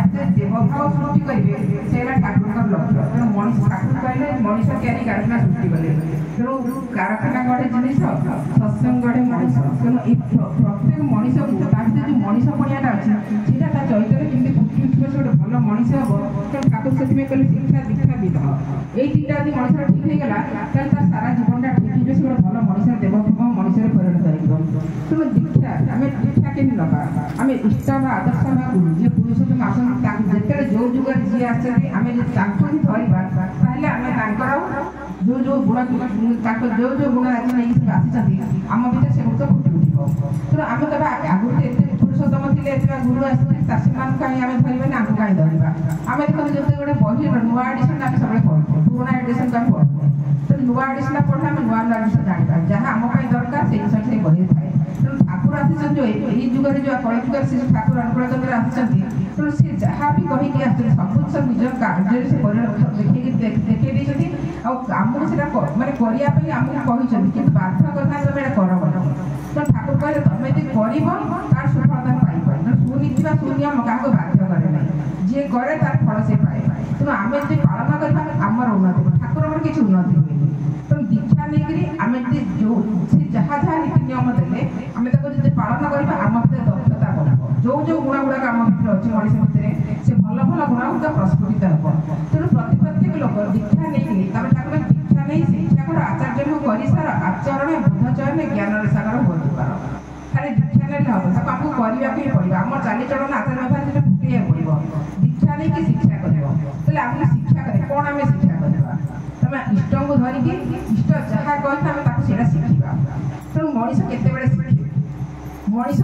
देवभाव सृष्टि करेंगे से ठाकुर लक्ष्य तेणु मनीष ठाकुर कहले मनीष क्या कारखाना सृष्टि कले तेणु कारखाना गढ़े जिन सत्संग गढ़े मनीष तेणु प्रत्येक मनीष को जो मनीष पड़ियाटा अच्छी ता चरित्र केमती फुटी उठे से गोटे भल मनीष हम तेणु ठाकुर से कहले शिक्षा दीक्षा विधा यही तीनटा यदि मनीष ठीक हो गला तार सारा जीवनटा ठीक हो से गोटे भल मनीष देवभाव मनीष परिणत हो तेणु दीक्षा आम दीक्षा केमी नवा आम इष्ट आदर्श गुरु जी पुरुषोत्तम आसन जिते जो जुगर जी आम ही धरवा जो जो गुण जो जो गुण आज नहीं आसी आम भर से गुण फुटी उठो तेणु आम कह आगुरी एत पुरुषोत्तम थे गुरु आसते कहीं आम धरवे ना कहीं धरवा आम देखो जो गोटे बही नुआ एडिशन आम सब पढ़ू पुराणा एडिशन को आम पढ़ू तो नुआ एडिशन पढ़े आम नुआ नुआ जिन जाना जहाँ आम दरकार से बही थाए तेणु ठाकुर आसी जो यही जुगर जो कल जुगर से ठाकुर अनुकूल चंद्र आसी तेणु सी जहाँ भी कहीकि आस सब निज कार्य से देखी आमको से मानने करने आमको कहते कि बाध्य करना तुम ये कर तो ठाकुर कहले तुम यदि कर तार सुफलता पाइब सुनीति सुनियम क्या बाध्य करे ना जी करे तार फल से पाए तेणु आम यदि पालन करवा आमर उन्नति ठाकुर किसी उन्नति हुए तेणु दीक्षा नहीं आम जो जहाँ जहाँ नीति नियम देते आम जो पालन करवा आम भर दक्षता बढ़ जो जो गुण गुड़ाक आम भर अच्छे मनीष भितर से भल भल गुण गुड़ा प्रस्फुटित हो तेणु प्रत्येक लोक दीक्षा नहीं ठाकुर दीक्षा नहीं शिक्षा आचार्य कर सार आचरण बोधचयन ज्ञान सागर हो खाली दीक्षा नहीं हम आमको करने ही पड़ा आम चालीचलन आचार व्यवहार से फुटे पड़ो दीक्षा नहीं कि शिक्षा कर आम शिक्षा करें कौन आम शिक्षा करवा तुम इष्ट को धरिकी इष्ट जहाँ कहता से शिखा तेणु मनीष केत शिखे मनीष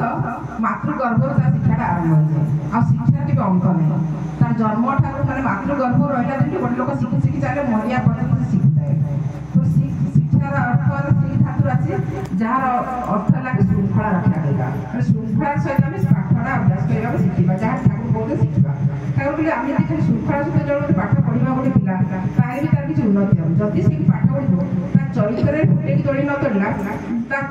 मातृगर्भ शिक्षाटा आरंभ हो आ शिक्षा के अंत नहीं तार जन्म ठाकुर मैंने मातृगर्भ रहा दिन गोटे लोक शिखी शिखी चले मरिया पर्यटन शिखुए तो शिक्षार अर्थ श्री ठाकुर आसी जार अर्थ लगे श्रृंखला रखा गया श्रृंखला सहित आम पाठटा अभ्यास करने शिखा जहाँ ठाकुर कहते शिखा ठाकुर कहले आम यदि खाली श्रृंखला सहित जो पाठ पढ़ा गोटे पिला तार भी तार किसी उन्नति हम जदि से पाठ पढ़ो चरित्र फुटे चढ़ी न चढ़ला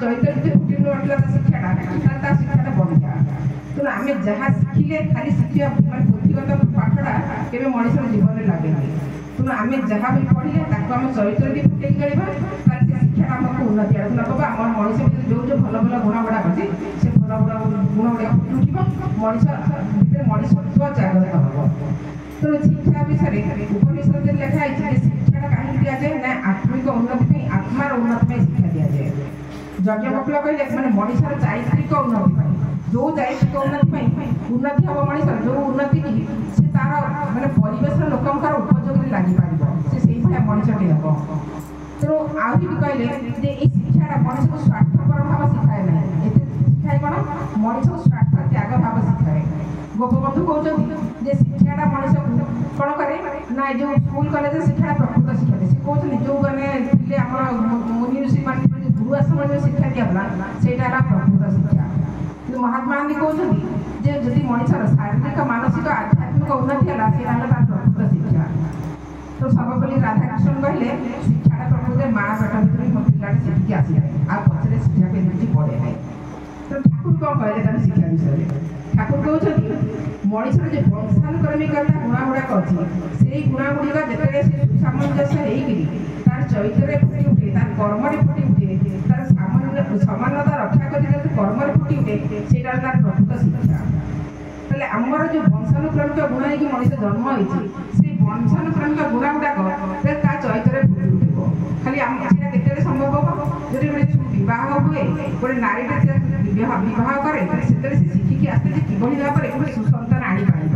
चरित्र जो फुटे नटला शिक्षाटा शिक्षाटा बढ़िया तेणु आम जहाँ शिखिले खाली शिक्षा मैं पुथीगत पाठटा के मनीष जीवन में लगे तेणु आम जहाँ भी पढ़े आम चरित्र भी फुटे चढ़ा तार से शिक्षा आमको उन्नति आड़ नब आम मनीष भर जो जो भल भल गुण गुड़ा अच्छे से भल गुण गुड़ा फुटी उठ मनीष भर मनीषत्व जागृत हम तेणु शिक्षा विषय उपनिषद लिखाई शिक्षाटा कहीं दि जाए ना आत्मिक उन्नति आत्मार उन्नति शिक्षा दि जाए यज्ञ वकील कहले मैंने मनीषर चारित्रिक उन्नति जो चारित्रिक उन्नति हम मनीष जो उन्नति की से तार मैंने परिवेश लोकंर उपयोग लगी पार से भाया मनीषटे हम तेणु आहरी भी कहले ये शिक्षाटा मनीष को स्वार्थपर भाव शिखाए ना ये शिखाए कौन मनीष को स्वार्थ त्याग भाव शिखाए गोपबंधु कहते शिक्षाटा मनीष कौन करे ना जो स्कूल कॉलेज शिक्षा प्रकृत शिक्षा से कहते जो मैंने मुनि ऋषि मान गुरु आश्रम जो शिक्षा दिया से प्रकृत शिक्षा कि महात्मा गांधी कहते जदि मनीषर शारीरिक मानसिक आध्यात्मिक उन्नति है प्रकृत शिक्षा तो सर्वपल्ली राधाकृष्ण कहले शिक्षाटा प्रकृत माँ पेट भर मो पिलाटे शिखिकी आसी जाए आ पचर शिक्षा के पढ़े ना तो ठाकुर कौन कहले शिक्षा विषय ठाकुर कहते मनीषर जो वंशानुक्रमिकता गुणा गुड़ाक अच्छी से गुणा गुड़िक जिते सुसामंजस्य होकर तार चरित्र फुटी उठे तार कर्म फुटी उठे तार समानता रक्षा कर कर्म फुटी उठे से तार प्रकृत शिक्षा तेल आमर जो वंशानुक्रमिक गुण है मनीष जन्म होती से वंशानुक्रमिक गुणा गुड़ाक चरित्र फुटी उठो खाली से संभव हम जो गोटे बह हुए गोटे नारीटे बह कै से शिखिकी आसते कि भाव में गोटे सुसंतान आनी पार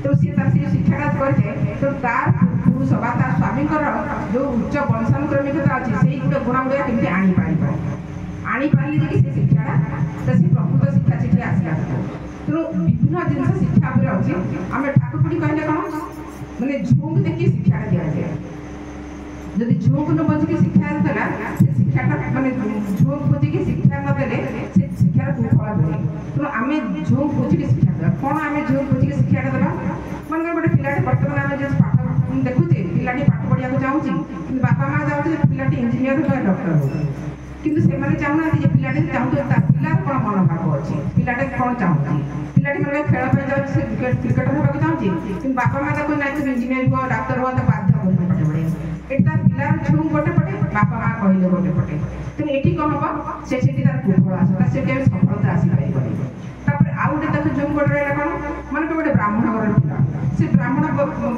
तो सी तार से शिक्षाटा करे तो तार पुरुष बा तार स्वामी जो उच्च वंशानुक्रमिकता अच्छी से गोटे गुण गुड़ा केमी आनी पारे कि से शिक्षाटा तो सी प्रकृत शिक्षा शिखी आसला तेणु विभिन्न जिन शिक्षा अच्छी आम ठाकुर कहले कौन मैंने झूक देखिए शिक्षा दि जाए जदि झूक न बजिकी शिक्षा देला से शिक्षाटा माने झूक बुझिकी शिक्षा नदेले से शिक्षार कुफल मिले तेणु आम झूक बुझिकी शिक्षा देवा कौन आम झूक बुझिकी शिक्षाटा देवा मन गोटे पिलाटे बर्तमान आम जो पाठ देखुचे पिलाटी पाठ पढ़िया चाहूँ बापा माँ चाहते पिलाटी इंजीनियर हो डॉक्टर हो किंतु से चाहूना पिलाटे चाहते पिलार कौन मनोभाव अच्छे पिलाटे कौन चाहूँ पिलाटी मैंने खेल जाऊँ क्रिकेटर होगा ଚାହୁଁଛି କିନ୍ତୁ ବାପା ମା ତାକୁ ନାଇଁ ତୁ ଇଞ୍ଜିନିୟର ହୁଅ ଡାକ୍ତର ହୁଅ ତ ବାଧ୍ୟ କରିବେ ପାଠ ପଢ଼େଇବାକୁ। ଏଠି ତାର ପିଲାର ଛୁଁ ଗୋଟେ ପଟେ ବାପା ମା କହିଲେ ଗୋଟେ ପଟେ, ତେଣୁ ଏଠି କ'ଣ ହବ ସେ ସେଠି ତାର କୁଫଳ ଆସିବ, ସେ କେବେ ସଫଳତା ଆସିପାରିବନି। ତାପରେ ଆଉ ଗୋଟେ ତାକୁ ଯୋଉ ଗୋଟେ ରହିଲା କ'ଣ ମାନେ ଗୋଟେ ବ୍ରାହ୍ମଣ ଘରର ପିଲା, ସେ ବ୍ରାହ୍ମଣ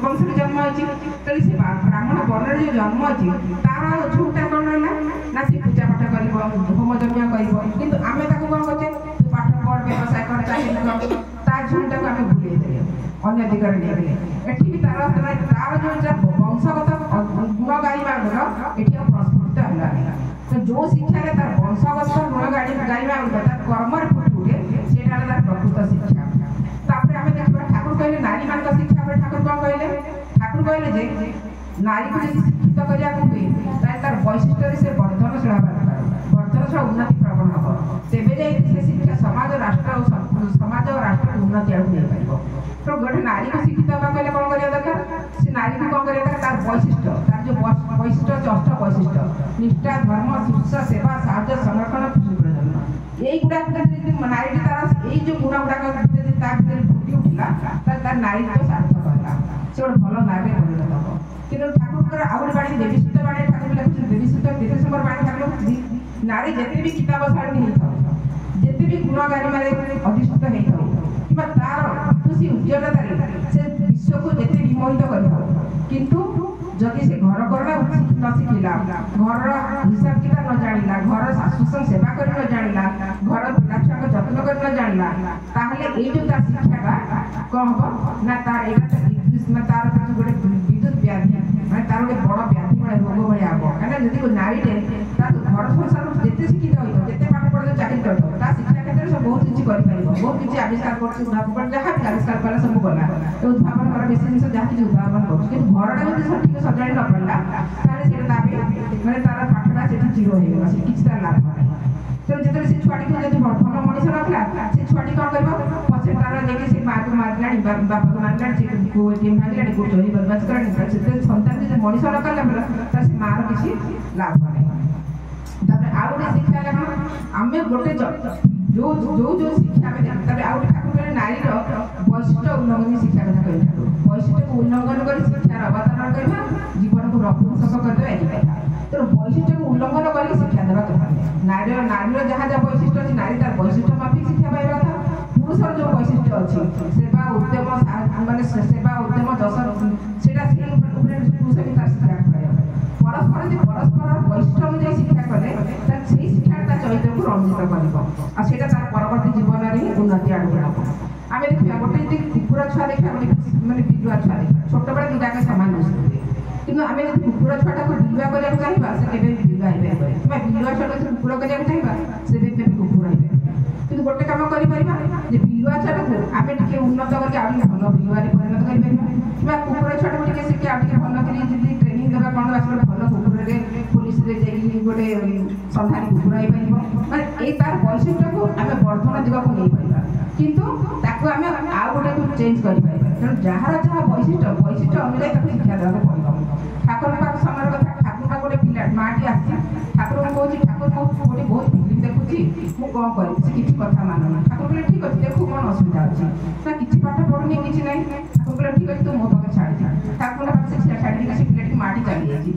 ବଂଶରେ ଜନ୍ମ ହେଇଛି, ତେଣୁ ସେ ବ୍ରାହ୍ମଣ ବର୍ଣ୍ଣରେ ଯୋଉ ଜନ୍ମ ଅଛି ତାର ଝୁଁଟା କ'ଣ ରହିଲା ନା ସେ ପୂଜା ପାଠ କରିବ, ହୋମ ଯଜ୍ଞ କରିବ। କିନ୍ତୁ ଆମେ ତାକୁ କ'ଣ କରୁଛେ ତୁ ପାଠ ପଢ଼, ବ୍ୟବସାୟ କର, ଚାକିରି କର, ତା ଝୁଁଟାକୁ ଆମେ ଭୁଲେଇ ଦେଲେ, ଅନ୍ୟ ଦିଗରେ ନେଇଗଲେ। ଏଠି ବି ତାର ଯୋଉ ବଂଶଗତ ଗୁଣ ଗାରିମାଙ୍କର ଏଠି ଆଉ ପ୍ରସ୍ଫୁଟିତ ହେଲାନି। ତ ଯୋଉ ଶିକ୍ଷାରେ ତାର ବଂଶଗତ ଗୁଣ ଗାରିମା ତାର କର୍ମରେ ଫୁଟି ଉଠେ ସେଇଟା ହେଲା ତାର ପ୍ରକୃତ ଶିକ୍ଷା। ତାପରେ ଆମେ ଦେଖିବା ଠାକୁର କହିଲେ ନାରୀମାନଙ୍କ ଶିକ୍ଷା ଉପରେ ଠାକୁର କ'ଣ କହିଲେ? ଠାକୁର କହିଲେ ଯେ ନାରୀକୁ ଯଦି ଶିକ୍ଷିତ କରିବାକୁ ହୁଏ ତାହେଲେ ତାର ବୈଶିଷ୍ଟ୍ୟରେ ସେ ବର୍ଦ୍ଧନଶୀଳ ହେବା ଦରକାର, ବର୍ଦ୍ଧନଶୀଳ ଉନ୍ନତି ପ୍ରବଣ ହେବ, ତେବେ ଯାଇ ସେ ଶିକ୍ଷା ସମାଜ ରାଷ୍ଟ୍ର ଓ ଉନ୍ନତି ଆଡ଼କୁ ନେଇପାରିବ। ତ ଗୋଟେ ନାରୀକୁ ଶିକ୍ଷିତ ହେବା କହିଲେ କ'ଣ କରିବା ଦରକାର? ସେ ନାରୀକୁ କ'ଣ କରିବା ଦରକାର? ତାର ବୈଶିଷ୍ଟ୍ୟ, ତାର ଯୋଉ ବୈଶିଷ୍ଟ୍ୟ ଅଛି ଅଷ୍ଟ ବୈଶିଷ୍ଟ୍ୟ, ନିଷ୍ଠା, ଧର୍ମ, ଶୁଶ୍ରୂଷା, ସେବା, ସାହାଯ୍ୟ, ସଂରକ୍ଷଣ, ସୁପ୍ରଜନ, এইগুড়াক যদি নারীটি তার এই যে গুণগুড়াক যদি তা ভিতরে ফুটি উঠিলা তাহলে তার নারীত্ব সার্থক হলা, সে গোটে ভালো নারী পরিণত হব। কিন্তু ঠাকুরଙ୍କର ଆଉ ଗୋଟେ ବାଣୀ ଦେବୀସୂତ ବାଣୀ ଠାକୁର ଲେଖୁଛନ୍ତି, ଦେବୀସୂତ ଦେବୀଶଙ୍କର ବାଣୀ ଠାକୁର ଲେଖୁଛନ୍ତି ନାରୀ ଯେତେ ବି କିତାବ ଶାଳିନୀ ହେଇଥାଉ, ଯେତେ ବି ଗୁଣ ଗାରିମାରେ ଅଧିଷ୍ଠିତ ହେଇଥାଉ କିମ୍ବା ତାର ଖୁସି ଉଜ୍ଜ୍ୱଳତାରେ ସେ ବିଶ୍ୱକୁ ଯେତେ ବିମୋହିତ କରିଥାଉ, କିନ୍ତୁ ଯଦି ସେ ଘର କରଣ ନ ଶିଖିଲା, ଘରର ହିସାବ କିତାବ ନ ଜାଣିଲା, ଘର ଶାଶୁ ସେବା କରି ନ ଜାଣିଲା, ଘର ପିଲା ଛୁଆଙ୍କ ଯତ୍ନ କରି ନ ଜାଣିଲା, ତାହେଲେ ଏଇ ଯୋଉ ତା ଶିକ୍ଷାଟା କ'ଣ ହବ ନା ତାର ଏଇଟା ତାର ଗୋଟେ ବିଦ୍ୟୁତ୍ ବ୍ୟାଧି, ମାନେ ତାର ଗୋଟେ ବଡ଼ ବ୍ୟାଧି ଭଳିଆ ରୋଗ ଭଳିଆ ହବ। କାହିଁକିନା ଯଦି ନାରୀଟେ ତାର ଘର ସଂସାର ଯେତେ ଶିକ୍ଷିତ ହୋଇଥିବ, ଯେତେ ପାଠ ପଢ଼ିଥିବ, ଚାକିରି କରିଥିବ, ତା ଶିକ୍ଷା କ୍ଷେତ୍ରରେ ସେ ବହୁତ କିଛି କରିପାରିବ, ବହୁତ କିଛି ଆବିଷ୍କାର କରୁଛି, ଉଦ୍ଭାବନ ଯାହା ବି ଆବିଷ୍କାର କଲା ସବୁ ଗଲା, ଉଦ୍ଭାବନ କର ବେଶୀ ଜିନିଷ ଯାହା କିଛି ଉଦ୍ଭାବନ କରୁଛି, କିନ୍ତୁ ଘରଟା ଯଦି ସଠିକ ସଜାଡ଼ି ନ ପାରିଲା ତାହେଲେ ସେଇଟା ତା ପାଇଁ ମାନେ ତାର ପାଠଟା ସେଠି ଜିରୋ ହେଇଗଲା, ସେ କିଛି ତାର ଲାଭ ନାହିଁ। ତେଣୁ ଯେତେବେଳେ ସେ ଛୁଆଟିକୁ ଯଦି ଭଲ ମଣିଷ ରଖିଲା, ସେ ଛୁଆଟି କ'ଣ କରିବ ପଛରେ ତାର ଯାଇକି ସେ ମାଆକୁ ମାରିଲାଣି, ବାପାକୁ ମାରିଲାଣି, ସେ କୋଉ ଏଟିଏମ୍ ଭାଙ୍ଗିଲାଣି, କୋଉ ଚୋରି ବଦମାସ କଲାଣି, ସେଥିରେ ସନ୍ତାନ ଯଦି ମଣିଷ ନ କଲା ତାହେଲେ ସେ ମାଆର କିଛି ଲାଭ ନାହିଁ। ତାପରେ ଆଉ ଗୋଟେ ଶିକ୍ଷା ହେଲା କ'ଣ ଆମେ ଗୋଟେ ଯୋଉ ଶିକ୍ଷା ଆମେ ଦେଖୁ, ତାପରେ ଆଉ ଗୋଟେ ଠାକୁର କହିଲେ ନାରୀର ବୈଶିଷ୍ଟ୍ୟ ଉଲ୍ଲଂଘନ ଶିକ୍ଷା କଥା କହିଲେ, ବୈଶିଷ୍ଟ୍ୟକୁ ଉଲ୍ଲଂଘନ କରି ଶିକ୍ଷାର ଅବତାରଣ କରିବା, ଜୀବନକୁ ନପୁଂସକ କରିଦେବା ଏଇ କଥା। ତେଣୁ ବୈଶିଷ୍ଟ୍ୟକୁ ଉଲ୍ଲଂଘନ କରିକି ଶିକ୍ଷା ଦେବା କଥା। ନାରୀର ଯାହା ଯାହା ବୈଶିଷ୍ଟ୍ୟ ଅଛି ନାରୀ ତାର ବୈଶିଷ୍ଟ୍ୟ ମାଫିକ ଶିକ୍ଷା ପାଇବା କଥା। ପୁରୁଷର ଯୋଉ ବୈଶିଷ୍ଟ୍ୟ ଅଛି ସେବା ଉଦ୍ୟମ ମାନେ ସେବା ଉଦ୍ୟମ ଯଶ ସେଇଟା ସେଇ ଉପରେ ପୁରୁଷ ବି ତାର ଶିକ୍ଷା ପାଇବା। ପରସ୍ପରର ବୈଶିଷ୍ଟ୍ୟ ଅନୁଯାୟୀ ଶିକ୍ଷା କଲେ ତାର ସେଇ ଶିକ୍ଷା ତା ଚରିତ୍ରକୁ ରଞ୍ଜିତ କରିବ, ଆଉ ସେଇଟା ତାର ପରବର୍ତ୍ତୀ ଜୀବନରେ ହିଁ ଉନ୍ନତି ଆଡ଼କୁ ହେବ। ଆମେ ଦେଖିବା ଗୋଟେ ଯଦି କୁକୁର ଛୁଆ ଦେଖିବା, ଗୋଟେ ମାନେ ବିଲୁଆ ଛୁଆ ଦେଖିବା, ଛୋଟବେଳେ ଦୁଇଟାକ ସମାନ ଦିଶୁଛନ୍ତି, କିନ୍ତୁ ଆମେ ଯଦି କୁକୁର ଛୁଆଟାକୁ ବିଲୁଆ କରିବାକୁ ଚାହିଁବା ସେ କେବେ ବିଲୁଆ ହେଇପାରିବନି, କିମ୍ବା ବିଲୁଆ ଛୁଆଟାକୁ କୁକୁର କରିବାକୁ ଚାହିଁବା ସେ କେବେ କୁକୁର ହେଇପାରିବ। କିନ୍ତୁ ଗୋଟେ କାମ କରିପାରିବା ଯେ ବିଲୁଆ ଛୁଆଟାକୁ ଆମେ ଟିକେ ଉନ୍ନତ କରିକି ଆଉ ଟିକେ ଭଲ ବିଲୁଆରେ ପରିଣତ କରିପାରିବା, କିମ୍ବା କୁକୁର ଛୁଆଟାକୁ ଟିକେ ଶିଖି ଆଉ ଟିକେ ଭଲ କରି ଯଦି ଟ୍ରେନିଂ ଦେବା କ'ଣ ଆସିଲେ ଭଲ କୁକୁରରେ ପୋଲିସରେ ଯାଇକି ଗୋଟେ ସନ୍ଧାନୀ କୁକୁର ହେଇପାରିବ। ମାନେ ଏଇ ତାର ବୈଶିଷ୍ଟ୍ୟକୁ ଆମେ ବର୍ଦ୍ଧନ ଦିଗକୁ ନେଇପାରିବା, କିନ୍ତୁ ତାକୁ ଆମେ ଆଉ ଗୋଟେକୁ ଚେଞ୍ଜ କରିପାରିବା। ତେଣୁ ଯାହାର ଯାହା ବୈଶିଷ୍ଟ୍ୟ ଅନୁଯାୟୀ ତାକୁ ଶିକ୍ଷା ଦେବାକୁ ପଡ଼ିବ। ଠାକୁରଙ୍କ ପାଖ ସମୟର କଥା, ଠାକୁରଙ୍କ ଗୋଟେ ପିଲା ମାଆଟି ଆସିଛି, ଠାକୁରଙ୍କୁ କହୁଛି ଠାକୁର ମୁଁ ଗୋଟେ ବହୁତ ଫିଲ୍ମ ଦେଖୁଛି, ମୁଁ କ'ଣ କରିବି, ସେ କିଛି କଥା ମାନୁନି। ଠାକୁର କହିଲେ ଠିକ୍ ଅଛି, ଦେଖୁ କ'ଣ ଅସୁବିଧା ଅଛି, ନା କିଛି ପାଠ ପଢ଼ୁନି କିଛି ନାହିଁ। ଠାକୁର କହିଲେ ଠିକ୍ ଅଛି, ତୁ ମୋ ପାଖରେ ଛାଡ଼ି ଠାକୁରଙ୍କ ପାଖରେ ସେ ଛାଡ଼ିକି ସେ ପିଲାଟି ମାଆଟି ଚାଲିଯାଇଛି।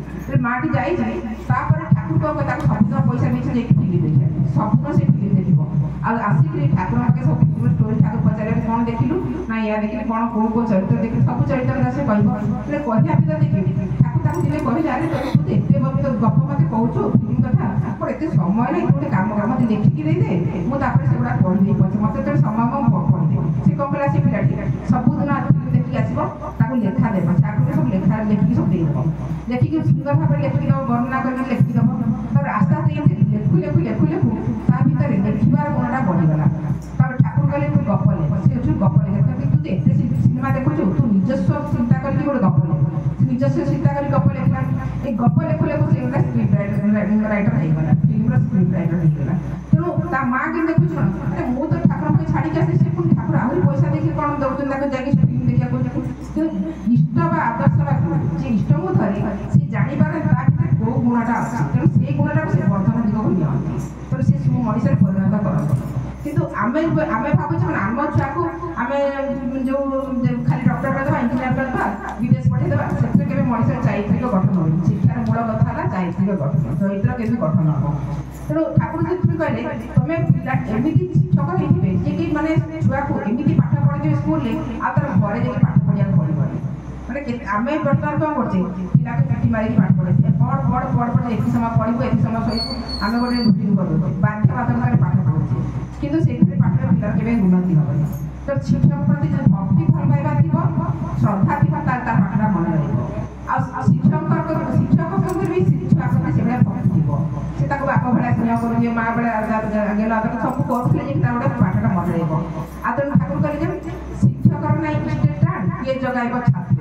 ମାଆଟି ଯାଇଛି, ତାପରେ ଠାକୁର କ'ଣ ତାକୁ ସବୁଦିନ ପଇସା ନେଇଛି ଯାଇକି ଫିଲ୍ମ ଦେଖିବା, ସବୁଦିନ ସେ ଫିଲ୍ମ ଦେଖିବ, ଆଉ ଆସିକି ଠାକୁରଙ୍କ ପାଖରେ ସବୁ ଫିଲ୍ମ ଷ୍ଟୋରି ଠାକୁର ପଚାରିବେ କ'ଣ ଦେଖିଲୁ, ନା ୟା ଦେଖିଲି କ'ଣ କୋଉ ଚରିତ୍ର ଦେଖିଲି, ସବୁ ଚରିତ୍ର ସେ କହିବ। ହେଲେ କହିବା ଭିତରେ ଦେଖିବି ତାକୁ ଦିନେ କହିଲେ ଆରେ ତୁ ଏତେ ଗପ ମତେ କହୁଛୁ ଫିଲ୍ମ କଥା, ମୋର ଏତେ ସମୟ ନାହିଁ, ତୁ ଗୋଟେ କାମ କର ମତେ ଲେଖିକି ଦେଇଦେ, ମୁଁ ତାପରେ ସେଗୁଡ଼ା ପଢ଼ିଦେଇ ପଛେ ମତେ ଯେତେବେଳେ ସମୟ ମୁଁ ପଢ଼ିଦେବି। ସେ କ'ଣ କଲା, ସେ ପିଲାଟି ସବୁଦିନ ଫିଲ୍ମ ଦେଖିକି ଆସିବ, ତାକୁ ଲେଖା ଦେବ, ଚାକରି ସବୁ ଲେଖିକି ସବୁ ଦେଇଦେବ, ଲେଖିକି ସୁନ୍ଦର ଭାବରେ ଲେଖିକି ଦେବ, ବର୍ଣ୍ଣନା କରିକି ଲେଖିକି ଦେବ। ତାପରେ ଆସ୍ତେ ଆସ୍ତେ ଏମିତି ଲେଖୁ ତା ଭିତରେ ଲେଖିବାର ଗୁଣଟା ବଢ଼ିଗଲା। ତାପରେ ଠାକୁର କହିଲେ ତୁ ଗପ ଲେଖ, ସେ ହଉଛି ଗପ ଲେଖ, ତୁ ଏତେ ସିନେମା ଦେଖୁଛୁ, ତୁ ନିଜସ୍ୱ ଚିନ୍ତା କରିକି ଗୋଟେ ଗପ ଲେଖ। ନିଜସ୍ୱ ଚିନ୍ତା କରି ଗପ ଲେଖିଲା, ଏଇ ଗପ ଲେଖୁ ସେ ଗୋଟେ ସ୍କ୍ରିପ୍ଟ ରାଇଟର ହେଇଗଲା, ଫିଲ୍ମର ସ୍କ୍ରିପ୍ଟ ରାଇଟର ହେଇଗଲା। ତେଣୁ ତା ମାଆ କିନ୍ତୁ ଦେଖୁଛୁ ନା, ମୁଁ ତ ଠାକୁର ପାଇଁ ଛାଡ଼ିକି ଆସି, ସେ ପୁଣି ଠାକୁର ଆହୁରି ପଇସା ଦେଇକି କ'ଣ ଦେଉଛନ୍ତି ତାକୁ ଯାଇକି ଫିଲ୍ମ ଦେଖିବାକୁ। ଇଷ୍ଟ ବା ଆଦର୍ଶ ବା ଯେ ଇଷ୍ଟଙ୍କୁ ଧରି ସେ ଜାଣିପାରେ ତା ଭିତରେ କୋଉ ଗୁଣଟା ଅଛି, ତେଣୁ ସେଇ ଗୁଣଟାକୁ ସେ ବର୍ଦ୍ଧନ ଦିଗକୁ ନିଅନ୍ତି, ତେଣୁ ସେ ସବୁ ମଣିଷରେ ପରିଣତ କରନ୍ତି। କିନ୍ତୁ ଆମେ ଭାବୁଛୁ ଆମ ଛୁଆକୁ ଆମେ ଯୋଉ ଖାଲି ଡକ୍ଟର ଶାରୀରିକ ଗଠନ ଚରିତ୍ର କେମିତି ଗଠନ ହେବ। ତେଣୁ ଠାକୁର ସେଥିପାଇଁ କହିଲେ ତମେ ପିଲା ଏମିତି ଶିକ୍ଷକ ହେଇଥିବେ ଯିଏକି ମାନେ ଛୁଆକୁ ଏମିତି ପାଠ ପଢ଼ିଥିବେ ସ୍କୁଲରେ ଆଉ ତାର ଘରେ ଯାଇକି ପାଠ ପଢ଼ିବାକୁ ପଡ଼ିବନି। ମାନେ ଆମେ ବର୍ତ୍ତମାନ କ'ଣ କରୁଛେ ପିଲାକୁ ପାଟି ମାରିକି ପାଠ ପଢ଼େଇଛେ ପଢ଼ ଏତେ ସମୟ ପଢ଼ିବୁ ଏତେ ସମୟ ଶୋଇବୁ ଆମେ ଗୋଟେ ରୁଟିନ୍ କରିଦେଉଛେ ବାଧ୍ୟବାଧକତାରେ ପାଠ ପଢ଼ୁଛେ କିନ୍ତୁ ସେଥିରେ ପାଠରେ ପିଲାର କେବେ ଉନ୍ନତି ହେବନି। ତ ଶିକ୍ଷକ ପ୍ରତି ଯଦି ଭକ୍ତି ଭଲ ପାଇବା ଥିବ ଶ୍ରଦ୍ଧା ଥିବ ତାର ପାଠଟା ମନେ ରହିବ। ଆଉ ଶିକ୍ଷକ ସଙ୍ଗରେ ବି ଛୁଆ ପ୍ରତି ସେଭଳିଆ ଭକ୍ତି ଥିବ ସେ ତାକୁ ବାପ ଭଳିଆ ସ୍ନେହ କରୁଛି ମା ଭଳିଆ ଗେଲ ସବୁ କରୁଥିଲେ ଯେ ତା ଗୋଟେ ପାଠଟା ମନେ ରହିବ। ଆଉ ତେଣୁ ଠାକୁର କହିଲେ ଯେ ଶିକ୍ଷକର ନାହିଁ ଇଷ୍ଟେଟା କିଏ ଜଗାଇବ ଛାତ୍ର।